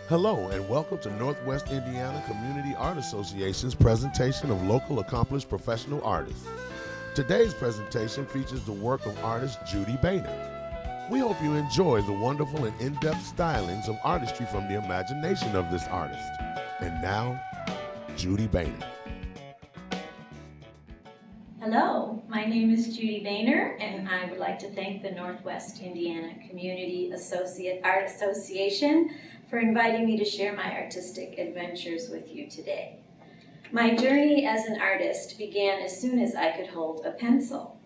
Hello and welcome to Northwest Indiana Community Art Association's presentation of local accomplished professional artists. Today's presentation features the work of artist Judi Boehner. We hope you enjoy the wonderful and in-depth stylings of artistry from the imagination of this artist. And now, Judi Boehner. Hello, my name is Judi Boehner, and I would like to thank the Northwest Indiana Community Art Association for inviting me to share my artistic adventures with you today. My journey as an artist began as soon as I could hold a pencil.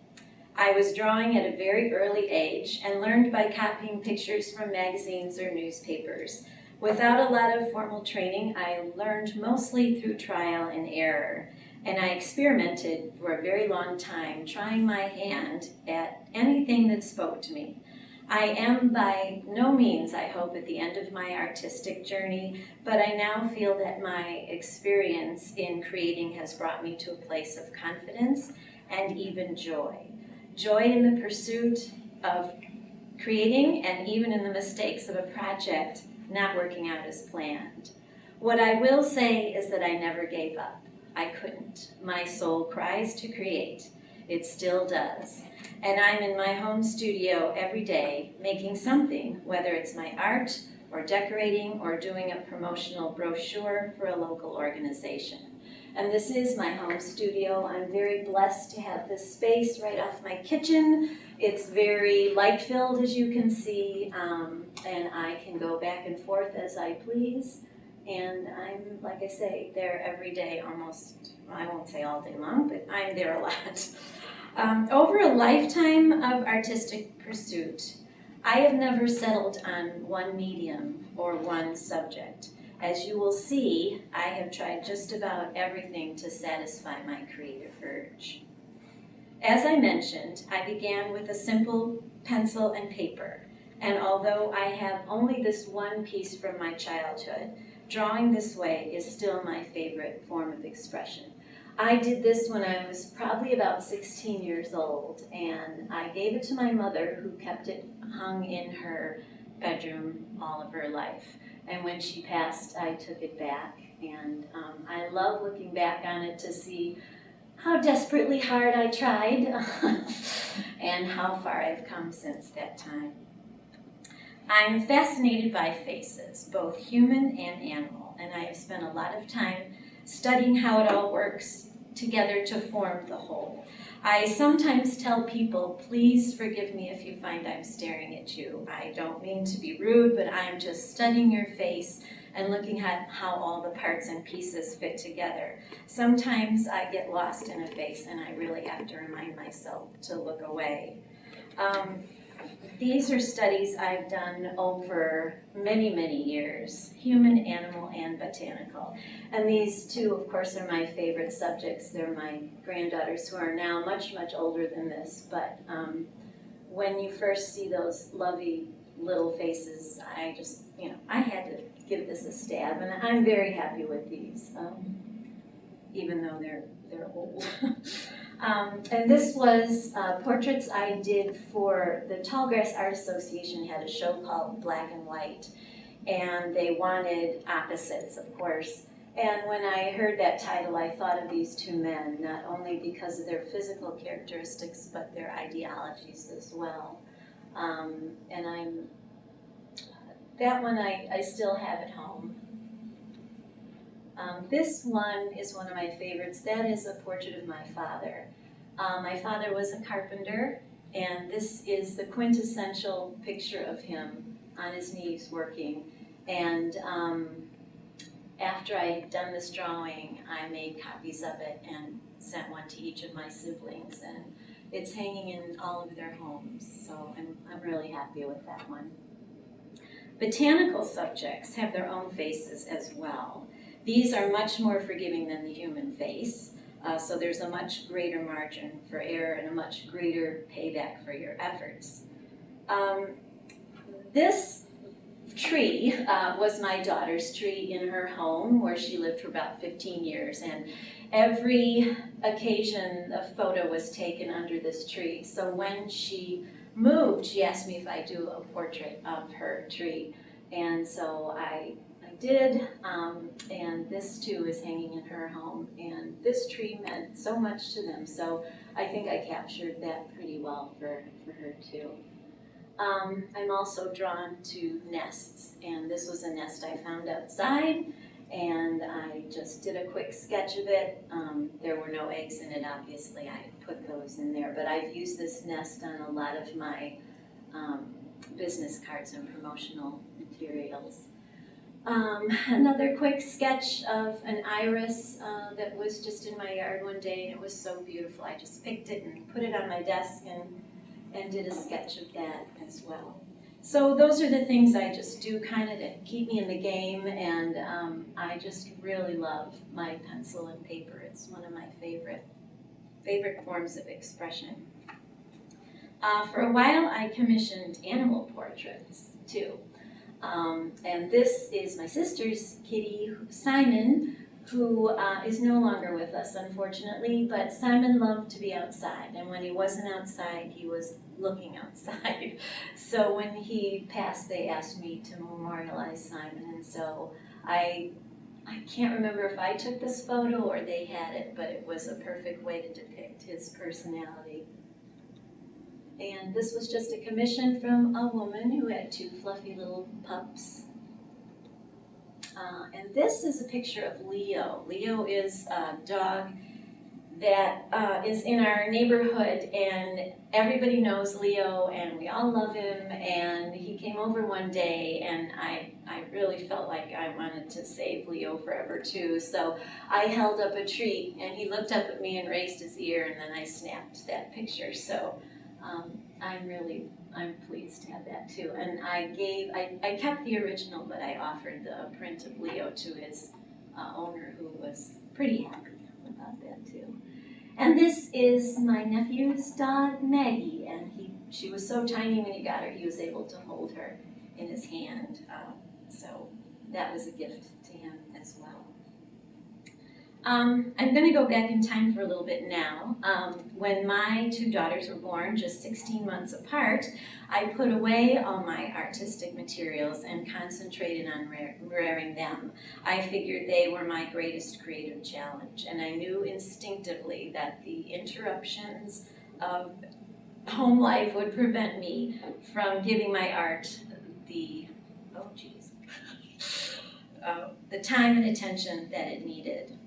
I was drawing at a very early age and learned by copying pictures from magazines or newspapers. Without a lot of formal training, I learned mostly through trial and error, and I experimented for a very long time, trying my hand at anything that spoke to me. I am by no means, I hope, at the end of my artistic journey, but I now feel that my experience in creating has brought me to a place of confidence and even joy. Joy in the pursuit of creating and even in the mistakes of a project not working out as planned. What I will say is that I never gave up. I couldn't. My soul cries to create. It still does. And I'm in my home studio every day making something, whether it's my art or decorating or doing a promotional brochure for a local organization. And this is my home studio. I'm very blessed to have this space right off my kitchen. It's very light-filled, as you can see, and I can go back and forth as I please. And I'm, like I say, there every day almost, well, I won't say all day long, but I'm there a lot. Over a lifetime of artistic pursuit, I have never settled on one medium or one subject. As you will see, I have tried just about everything to satisfy my creative urge. As I mentioned, I began with a simple pencil and paper, and although I have only this one piece from my childhood, drawing this way is still my favorite form of expression. I did this when I was probably about 16 years old, and I gave it to my mother, who kept it hung in her bedroom all of her life. And when she passed, I took it back, and I love looking back on it to see how desperately hard I tried and how far I've come since that time. I'm fascinated by faces, both human and animal, and I have spent a lot of time studying how it all works together to form the whole. I sometimes tell people, please forgive me if you find I'm staring at you. I don't mean to be rude, but I'm just studying your face and looking at how all the parts and pieces fit together. Sometimes I get lost in a face and I really have to remind myself to look away. These are studies I've done over many, many years, human, animal, and botanical. And these two, of course, are my favorite subjects. They're my granddaughters, who are now much, much older than this. But when you first see those lovely little faces, I just, I had to give this a stab. And I'm very happy with these, even though they're old. And this was portraits I did for the Tallgrass Art Association. Had a show called Black and White, and they wanted opposites, of course. And when I heard that title, I thought of these two men, not only because of their physical characteristics, but their ideologies as well. And that one I still have at home. This one is one of my favorites. That is a portrait of my father. My father was a carpenter, and this is the quintessential picture of him on his knees working. And after I had done this drawing, I made copies of it and sent one to each of my siblings, and it's hanging in all of their homes, so I'm really happy with that one. Botanical subjects have their own faces as well. These are much more forgiving than the human face, so there's a much greater margin for error and a much greater payback for your efforts. This tree was my daughter's tree in her home, where she lived for about 15 years, and every occasion a photo was taken under this tree. So when she moved, she asked me if I'd do a portrait of her tree, and so I did, and this too is hanging in her home, and this tree meant so much to them, so I think I captured that pretty well for her too. I'm also drawn to nests, and this was a nest I found outside, and I just did a quick sketch of it. There were no eggs in it, obviously, I put those in there, but I've used this nest on a lot of my business cards and promotional materials. Another quick sketch of an iris that was just in my yard one day, and it was so beautiful. I just picked it and put it on my desk and did a sketch of that as well. So those are the things I just do kind of to keep me in the game, and I just really love my pencil and paper. It's one of my favorite forms of expression. For a while I commissioned animal portraits too. And this is my sister's kitty, Simon, who is no longer with us, unfortunately, but Simon loved to be outside, and when he wasn't outside, he was looking outside. So when he passed, they asked me to memorialize Simon, and so I can't remember if I took this photo or they had it, but it was a perfect way to depict his personality. And this was just a commission from a woman who had 2 fluffy little pups. And this is a picture of Leo. Leo is a dog that is in our neighborhood, and everybody knows Leo, and we all love him, and he came over one day, and I really felt like I wanted to save Leo forever too, so I held up a treat, and he looked up at me and raised his ear, and then I snapped that picture, so I'm pleased to have that too. And I kept the original, but I offered the print of Leo to his owner, who was pretty happy about that too. And this is my nephew's dog, Maggie, and she was so tiny when he got her, he was able to hold her in his hand. So that was a gift to him as well. I'm going to go back in time for a little bit now. When my 2 daughters were born, just 16 months apart, I put away all my artistic materials and concentrated on rearing them. I figured they were my greatest creative challenge, and I knew instinctively that the interruptions of home life would prevent me from giving my art the time and attention that it needed.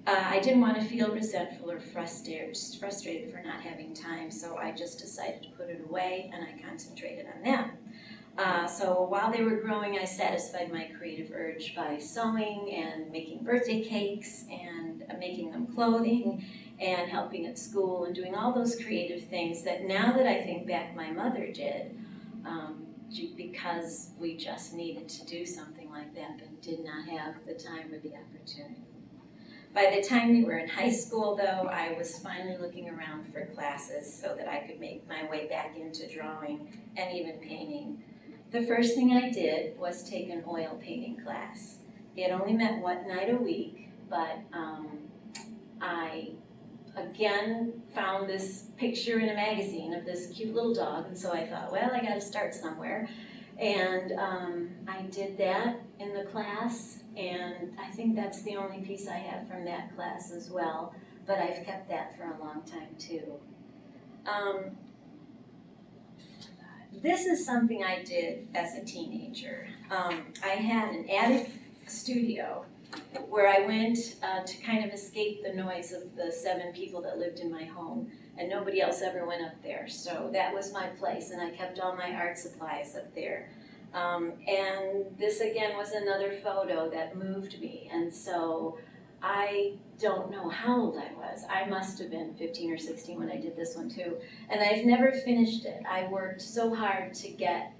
I didn't want to feel resentful or frustrated for not having time, so I just decided to put it away, and I concentrated on them. So while they were growing, I satisfied my creative urge by sewing and making birthday cakes and making them clothing and helping at school and doing all those creative things that, now that I think back, my mother did, because we just needed to do something like that but did not have the time or the opportunity. By the time they were in high school, though, I was finally looking around for classes so that I could make my way back into drawing and even painting. The first thing I did was take an oil painting class. It only meant one night a week, but I again found this picture in a magazine of this cute little dog, and so I thought, well, I got to start somewhere. And I did that in the class, and I think that's the only piece I have from that class as well, but I've kept that for a long time too. This is something I did as a teenager. I had an attic studio where I went to kind of escape the noise of the 7 people that lived in my home, and nobody else ever went up there. So that was my place, and I kept all my art supplies up there. And this again was another photo that moved me, and so I don't know how old I was. I must have been 15 or 16 when I did this one too, and I've never finished it. I worked so hard to get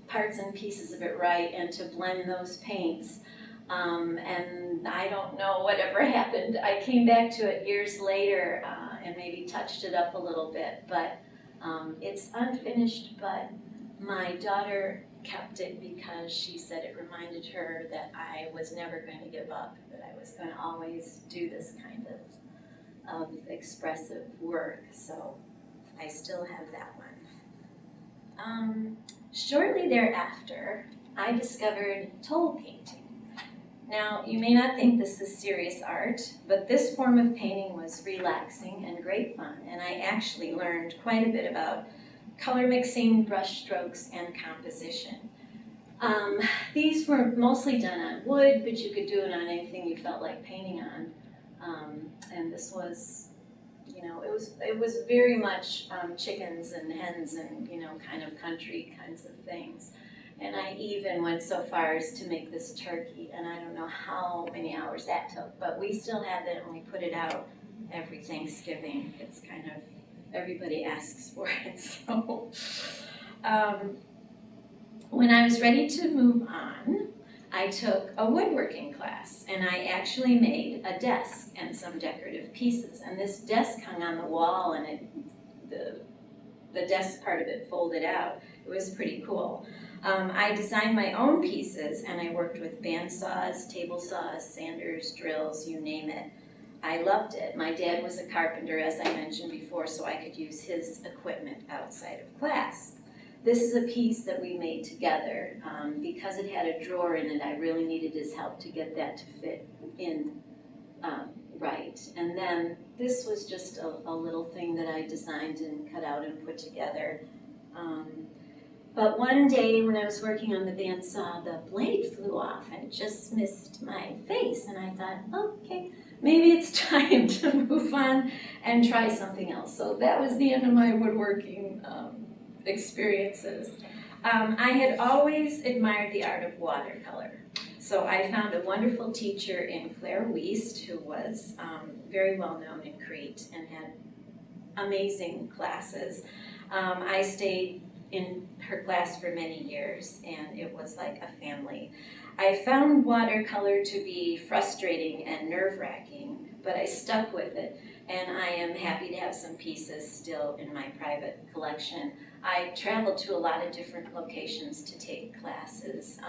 parts and pieces of it right and to blend those paints. And I don't know whatever happened. I came back to it years later and maybe touched it up a little bit, but it's unfinished, but my daughter kept it because she said it reminded her that I was never going to give up, that I was going to always do this kind of expressive work, so I still have that one. Shortly thereafter, I discovered toll painting. Now, you may not think this is serious art, but this form of painting was relaxing and great fun, and I actually learned quite a bit about color mixing, brush strokes, and composition. These were mostly done on wood, but you could do it on anything you felt like painting on. And this was, it was very much chickens and hens and, kind of country kinds of things. And I even went so far as to make this turkey, and I don't know how many hours that took, but we still have that, and we put it out every Thanksgiving. It's kind of, everybody asks for it, so. When I was ready to move on, I took a woodworking class, and I actually made a desk and some decorative pieces. And this desk hung on the wall, and the desk part of it folded out. It was pretty cool. I designed my own pieces, and I worked with bandsaws, table saws, sanders, drills, you name it. I loved it. My dad was a carpenter, as I mentioned before, so I could use his equipment outside of class. This is a piece that we made together. Because it had a drawer in it, I really needed his help to get that to fit in right. And then this was just a little thing that I designed and cut out and put together. But one day when I was working on the bandsaw, the blade flew off and just missed my face. And I thought, okay, maybe it's time to move on and try something else. So that was the end of my woodworking experiences. I had always admired the art of watercolor. So I found a wonderful teacher in Claire Wiest, who was very well known in Crete and had amazing classes. I stayed in her class for many years, and it was like a family. I found watercolor to be frustrating and nerve-wracking, but I stuck with it, and I am happy to have some pieces still in my private collection. I traveled to a lot of different locations to take classes,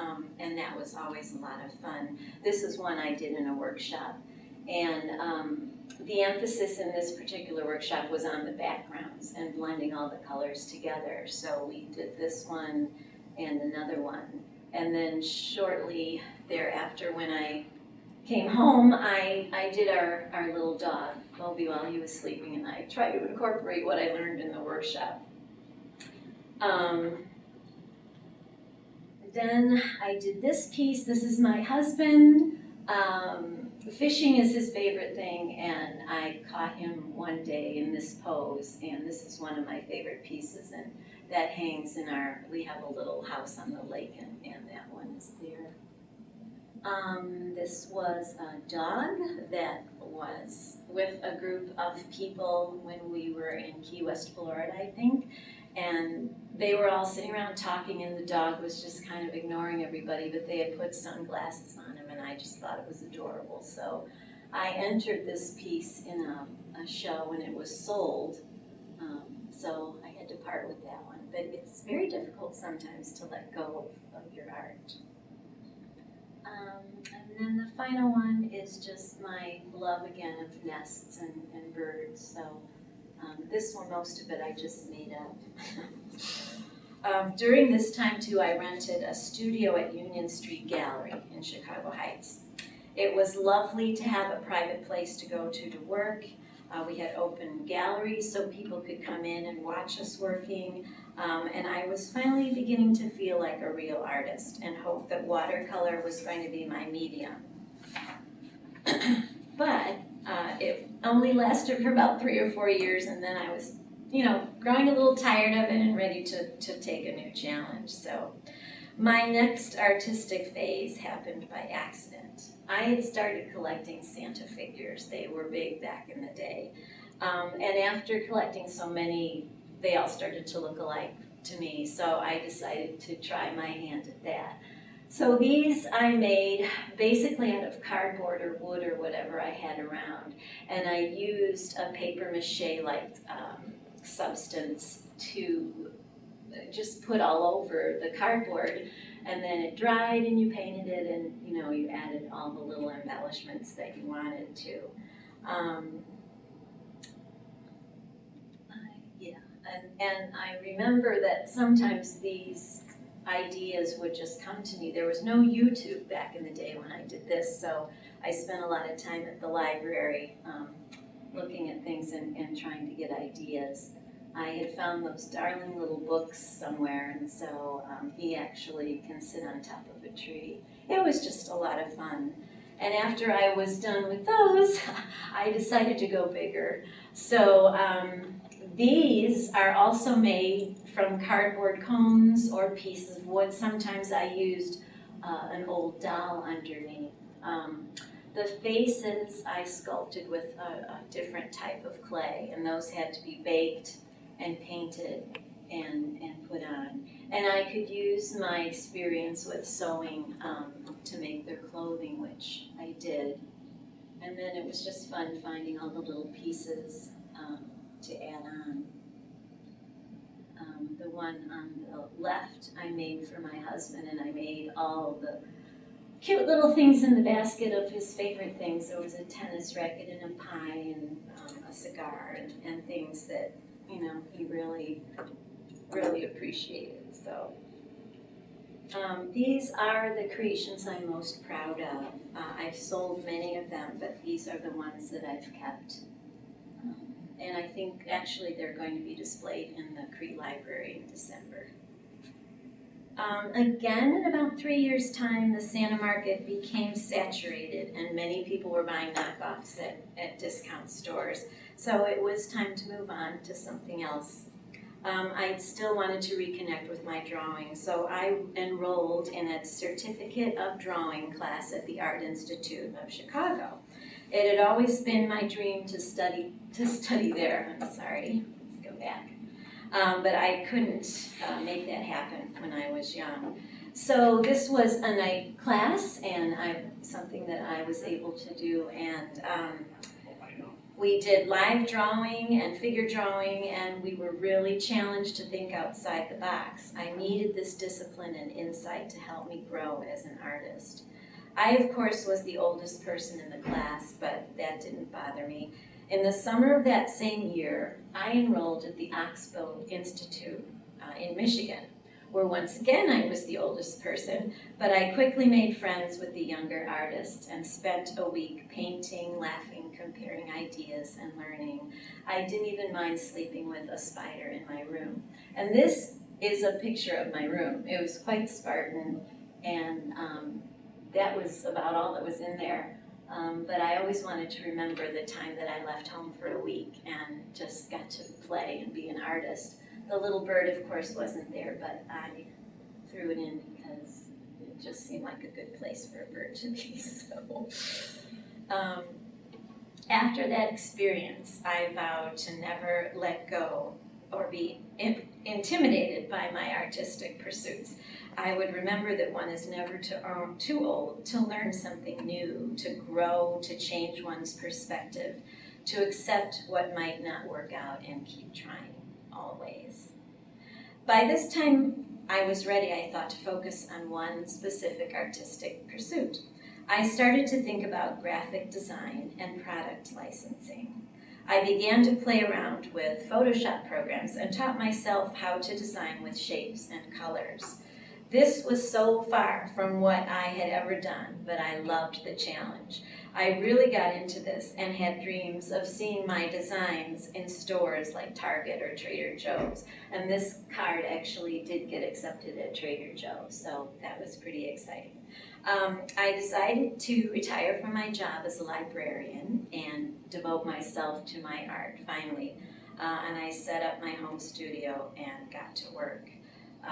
and that was always a lot of fun. This is one I did in a workshop, and the emphasis in this particular workshop was on the backgrounds and blending all the colors together. So we did this one and another one. And then shortly thereafter, when I came home, I did our little dog, Moby, while he was sleeping, and I tried to incorporate what I learned in the workshop. Then I did this piece. This is my husband. Fishing is his favorite thing, and I caught him one day in this pose, and this is one of my favorite pieces, and that hangs in we have a little house on the lake, and that one is there. This was a dog that was with a group of people when we were in Key West, Florida, I think, and they were all sitting around talking, and the dog was just kind of ignoring everybody, but they had put sunglasses on him, and I just thought it was adorable. So I entered this piece in a show, and it was sold, so I had to part with that one. But it's very difficult sometimes to let go of your art. And then the final one is just my love again of nests and birds. So this one, most of it I just made up. During this time too, I rented a studio at Union Street Gallery in Chicago Heights. It was lovely to have a private place to go to work. We had open galleries so people could come in and watch us working. And I was finally beginning to feel like a real artist and hope that watercolor was going to be my medium. But it only lasted for about 3 or 4 years, and then I was, growing a little tired of it and ready to take a new challenge. So my next artistic phase happened by accident. I had started collecting Santa figures. They were big back in the day. And after collecting so many, they all started to look alike to me, so I decided to try my hand at that. So these I made basically out of cardboard or wood or whatever I had around, and I used a paper mache-like substance to just put all over the cardboard, and then it dried and you painted it, and you added all the little embellishments that you wanted to. And I remember that sometimes these ideas would just come to me. There was no YouTube back in the day when I did this, so I spent a lot of time at the library looking at things and trying to get ideas. I had found those darling little books somewhere, and so he actually can sit on top of a tree. It was just a lot of fun. And after I was done with those, I decided to go bigger. So these are also made from cardboard cones or pieces of wood. Sometimes I used an old doll underneath. The faces I sculpted with a different type of clay, and those had to be baked and painted and put on. And I could use my experience with sewing to make their clothing, which I did. And then it was just fun finding all the little pieces to add on. The one on the left I made for my husband, and I made all the cute little things in the basket of his favorite things. There was a tennis racket and a pie and a cigar and things that, you know, he really appreciated. So these are the creations I'm most proud of. I've sold many of them, but these are the ones that I've kept. And I think actually they're going to be displayed in the Cree Library in December. Again, in about 3 years' time, the Santa market became saturated and many people were buying knockoffs at discount stores. So it was time to move on to something else. I still wanted to reconnect with my drawing, so I enrolled in a certificate of drawing class at the Art Institute of Chicago. It had always been my dream to study there. I'm sorry, let's go back. But I couldn't make that happen when I was young. So this was a night class, and something that I was able to do, and we did live drawing and figure drawing, and we were really challenged to think outside the box. I needed this discipline and insight to help me grow as an artist. I, of course, was the oldest person in the class, but that didn't bother me. In the summer of that same year, I enrolled at the Oxbow Institute in Michigan, where once again I was the oldest person, but I quickly made friends with the younger artists and spent a week painting, laughing, comparing ideas, and learning. I didn't even mind sleeping with a spider in my room. And this is a picture of my room. It was quite Spartan, and that was about all that was in there. But I always wanted to remember the time that I left home for a week and just got to play and be an artist. The little bird, of course, wasn't there, but I threw it in because it just seemed like a good place for a bird to be. So, after that experience, I vowed to never let go or be intimidated by my artistic pursuits. I would remember that one is never too old to learn something new, to grow, to change one's perspective, to accept what might not work out and keep trying, always. By this time, I was ready, I thought, to focus on one specific artistic pursuit. I started to think about graphic design and product licensing. I began to play around with Photoshop programs and taught myself how to design with shapes and colors. This was so far from what I had ever done, but I loved the challenge. I really got into this and had dreams of seeing my designs in stores like Target or Trader Joe's. And this card actually did get accepted at Trader Joe's, so that was pretty exciting. I decided to retire from my job as a librarian and devote myself to my art, finally. And I set up my home studio and got to work.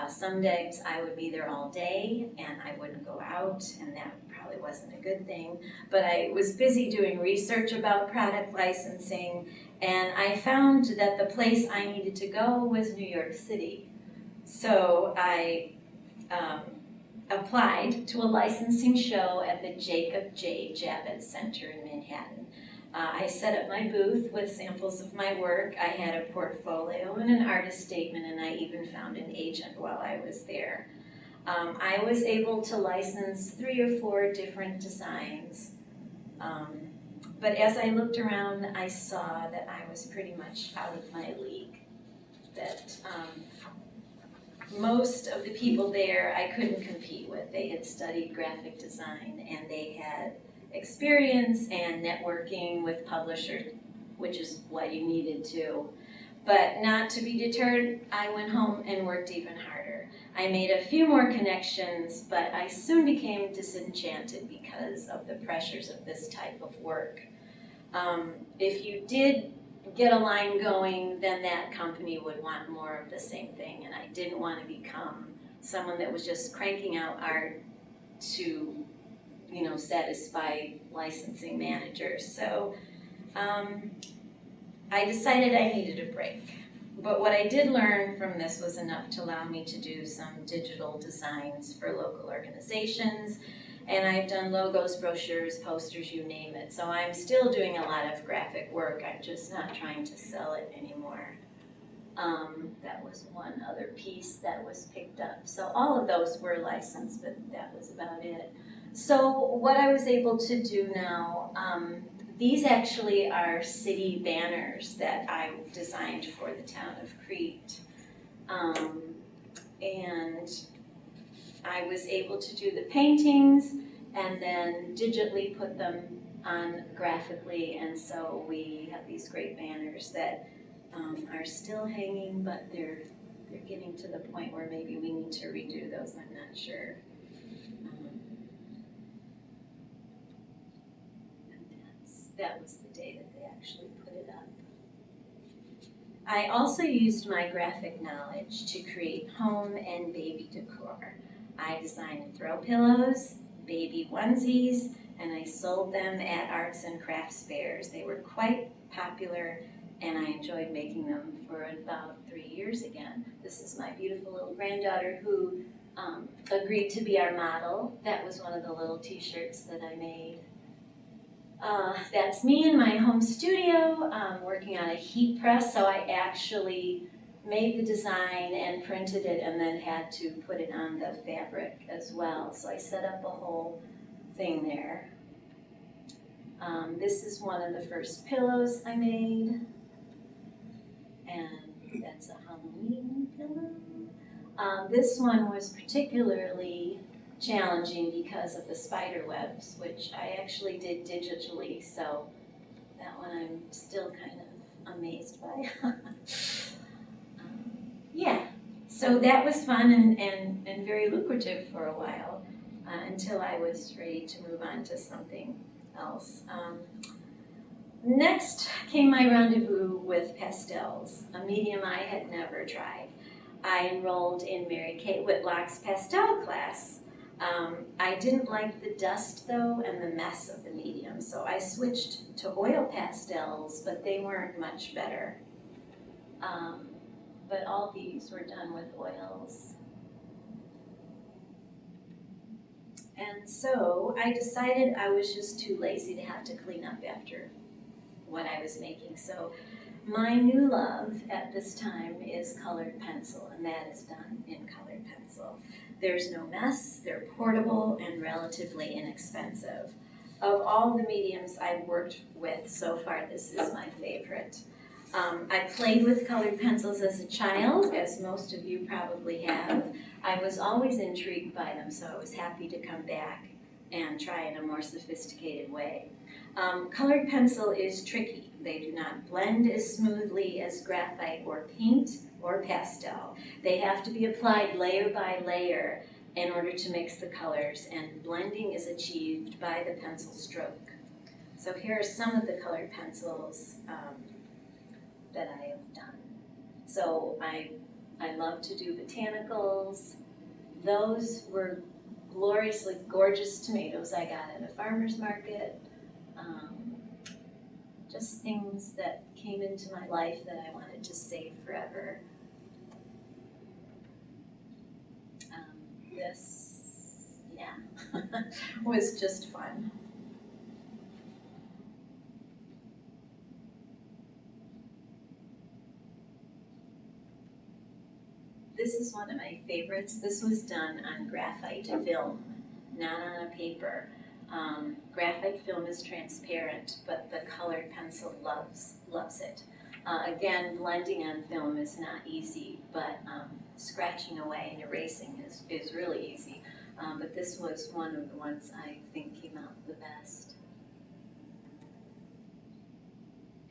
Some days I would be there all day and I wouldn't go out, and that probably wasn't a good thing. But I was busy doing research about product licensing, and I found that the place I needed to go was New York City. So I applied to a licensing show at the Jacob J. Javits Center in Manhattan. I set up my booth with samples of my work. I had a portfolio and an artist statement, and I even found an agent while I was there. I was able to license 3 or 4 different designs. But as I looked around, I saw that I was pretty much out of my league. That most of the people there I couldn't compete with. They had studied graphic design and they had experience and networking with publishers, which is what you needed to. But not to be deterred, I went home and worked even harder. I made a few more connections, but I soon became disenchanted because of the pressures of this type of work. If you did get a line going, then that company would want more of the same thing, and I didn't want to become someone that was just cranking out art to, satisfy licensing managers. So I decided I needed a break. But what I did learn from this was enough to allow me to do some digital designs for local organizations. And I've done logos, brochures, posters, you name it. So I'm still doing a lot of graphic work. I'm just not trying to sell it anymore. That was one other piece that was picked up. So all of those were licensed, but that was about it. So what I was able to do now, these actually are city banners that I designed for the town of Crete. And I was able to do the paintings and then digitally put them on graphically, and so we have these great banners that are still hanging, but they're getting to the point where maybe we need to redo those, I'm not sure. That was the day that they actually put it up. I also used my graphic knowledge to create home and baby decor. I designed throw pillows, baby onesies, and I sold them at arts and crafts fairs. They were quite popular, and I enjoyed making them for about 3 years again. This is my beautiful little granddaughter who agreed to be our model. That was one of the little t-shirts that I made. That's me in my home studio working on a heat press, so I actually made the design and printed it and then had to put it on the fabric as well. So I set up a whole thing there. This is one of the first pillows I made, and that's a Halloween pillow. This one was particularly challenging because of the spider webs, which I actually did digitally, so that one I'm still kind of amazed by. Yeah, so that was fun and very lucrative for a while until I was ready to move on to something else. Next came my rendezvous with pastels, a medium I had never tried. I enrolled in Mary Kate Whitlock's pastel class. I didn't like the dust though and the mess of the medium, so I switched to oil pastels, but they weren't much better. But all these were done with oils. And so I decided I was just too lazy to have to clean up after what I was making. So my new love at this time is colored pencil, and that is done in colored pencil. There's no mess, they're portable and relatively inexpensive. Of all the mediums I've worked with so far, this is my favorite. I played with colored pencils as a child, as most of you probably have. I was always intrigued by them, so I was happy to come back and try in a more sophisticated way. Colored pencil is tricky. They do not blend as smoothly as graphite or paint or pastel. They have to be applied layer by layer in order to mix the colors, and blending is achieved by the pencil stroke. So here are some of the colored pencils that I have done. So I love to do botanicals. Those were gloriously gorgeous tomatoes I got at a farmer's market. Just things that came into my life that I wanted to save forever. This, yeah, was just fun. This is one of my favorites. This was done on graphite film, not on a paper. Graphite film is transparent, but the colored pencil loves it. Again, blending on film is not easy, but scratching away and erasing is really easy. But this was one of the ones I think came out the best.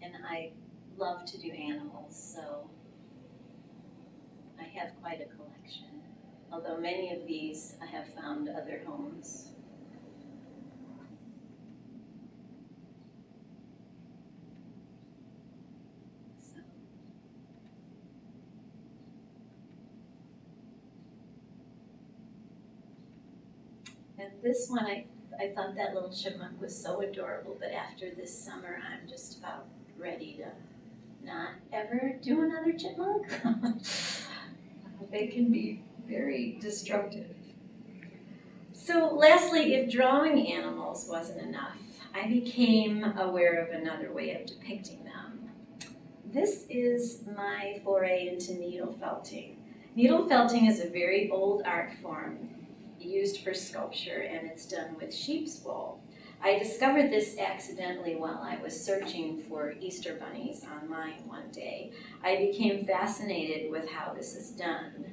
And I love to do animals, so I have quite a collection. Although many of these I have found other homes. And this one, I thought that little chipmunk was so adorable, but after this summer, I'm just about ready to not ever do another chipmunk. They can be very destructive. So lastly, if drawing animals wasn't enough, I became aware of another way of depicting them. This is my foray into needle felting. Needle felting is a very old art form used for sculpture, and it's done with sheep's wool. I discovered this accidentally while I was searching for Easter bunnies online one day. I became fascinated with how this is done.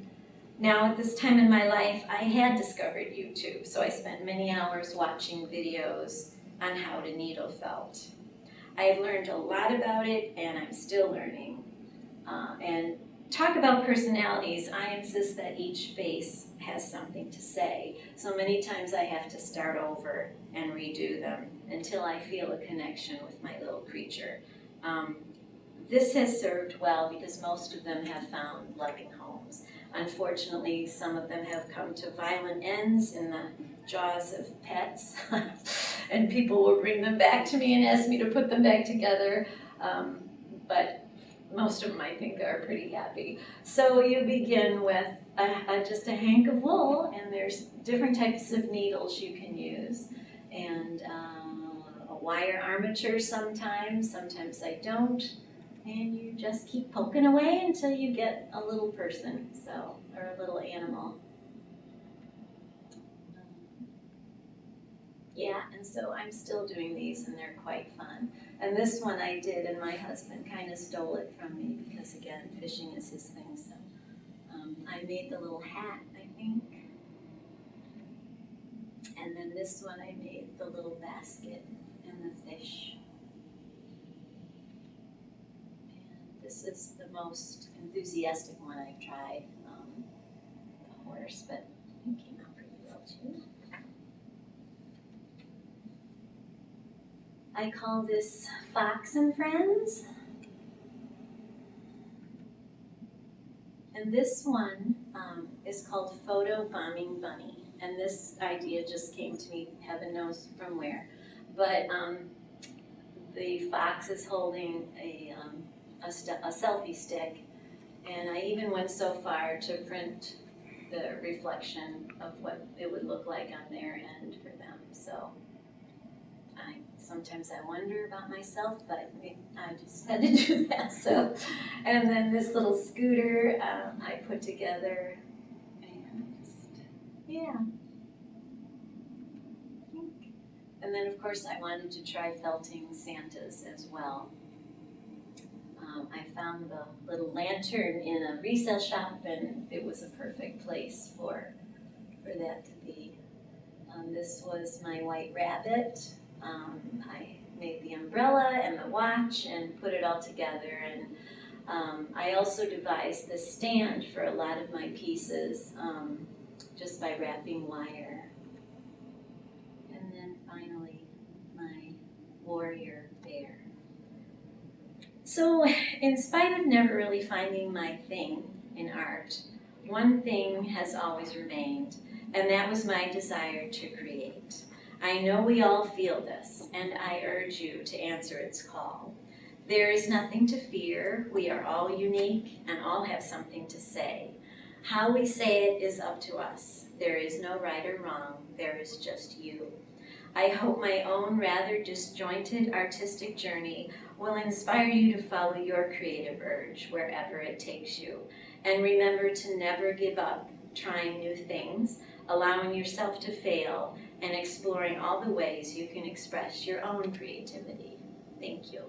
Now, at this time in my life, I had discovered YouTube, so I spent many hours watching videos on how to needle felt. I have learned a lot about it, and I'm still learning. And talk about personalities, I insist that each face has something to say. So many times I have to start over and redo them until I feel a connection with my little creature. This has served well because most of them have found loving homes. Unfortunately, some of them have come to violent ends in the jaws of pets, and people will bring them back to me and ask me to put them back together. But most of them, I think, are pretty happy. So you begin with just a hank of wool, and there's different types of needles you can use, and a wire armature sometimes I don't, and you just keep poking away until you get a little person, or a little animal. Yeah, and so I'm still doing these, and they're quite fun. And this one I did, and my husband kind of stole it from me because, again, fishing is his thing. So I made the little hat, I think. And then this one I made the little basket and the fish. And this is the most enthusiastic one I've tried, the horse, but it came out pretty well too. I call this Fox and Friends. And this one is called Photo Bombing Bunny. And this idea just came to me, heaven knows from where. But the fox is holding a selfie stick. And I even went so far to print the reflection of what it would look like on their end for them. So sometimes I wonder about myself, but I just had to do that. So, and then this little scooter I put together, and yeah. And then of course I wanted to try felting Santas as well. I found the little lantern in a resale shop, and it was a perfect place for that to be. This was my white rabbit. I made the umbrella and the watch and put it all together, and I also devised the stand for a lot of my pieces just by wrapping wire. And then finally, my warrior bear. So in spite of never really finding my thing in art, one thing has always remained, and that was my desire to create. I know we all feel this, and I urge you to answer its call. There is nothing to fear. We are all unique and all have something to say. How we say it is up to us. There is no right or wrong. There is just you. I hope my own rather disjointed artistic journey will inspire you to follow your creative urge wherever it takes you. And remember to never give up trying new things, allowing yourself to fail, and exploring all the ways you can express your own creativity. Thank you.